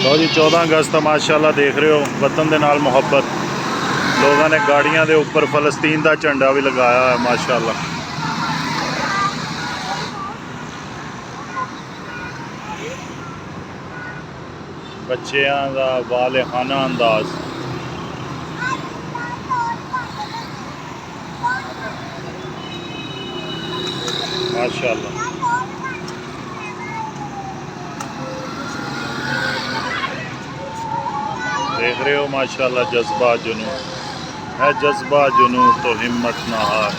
लो जी 14 अगस्त माशाल्लाह देख रहे हो वतन दे नाल मुहब्बत लोगों ने गाड़ियां दे ऊपर फलस्तीन का झंडा भी लगाया है माशाल्लाह। बच्चों का वालेहाना अंदाज माशाल्लाह। देख रहे हो माशाल्लाह जज्बा जुनून है, जज्बा जुनून तो हिम्मत ना हार,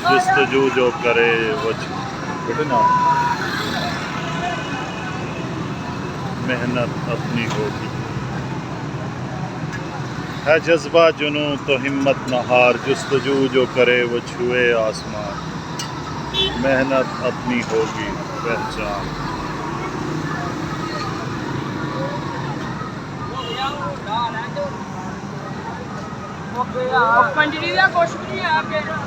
जस्तजू जो करे वो बेटे ना मेहनत अपनी होगी। है जज्बा जुनून तो हिम्मत न हार, जस्तजू जो करे वो छुए आसमान, मेहनत अपनी होगी पहचान। पंजरी का कुछ भी नहीं है।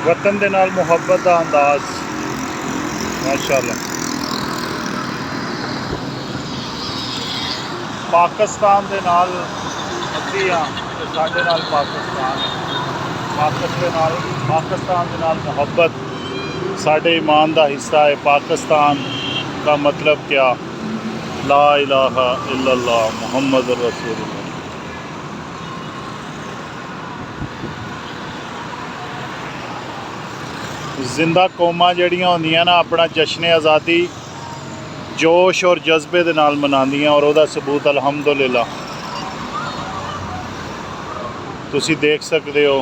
वतन दे नाल मुहब्बत का अंदाज माशाल्लाह। पाकिस्तान दे नाल असी हाँ ते साडे नाल पाकिस्तान है। पाकिस्तान दे नाल मुहब्बत साडे ईमान का हिस्सा है। पाकिस्तान का मतलब क्या? ला इलाहा इल्लल्लाह मुहम्मद रसूलुल्लाह। जिंदा कौमां जड़ियां होंदियां ना अपना जश्न आज़ादी जोश और जज्बे दे नाल मनांदियां और उसदा सबूत अल्हम्दुलिल्लाह तुसी देख सकते हो।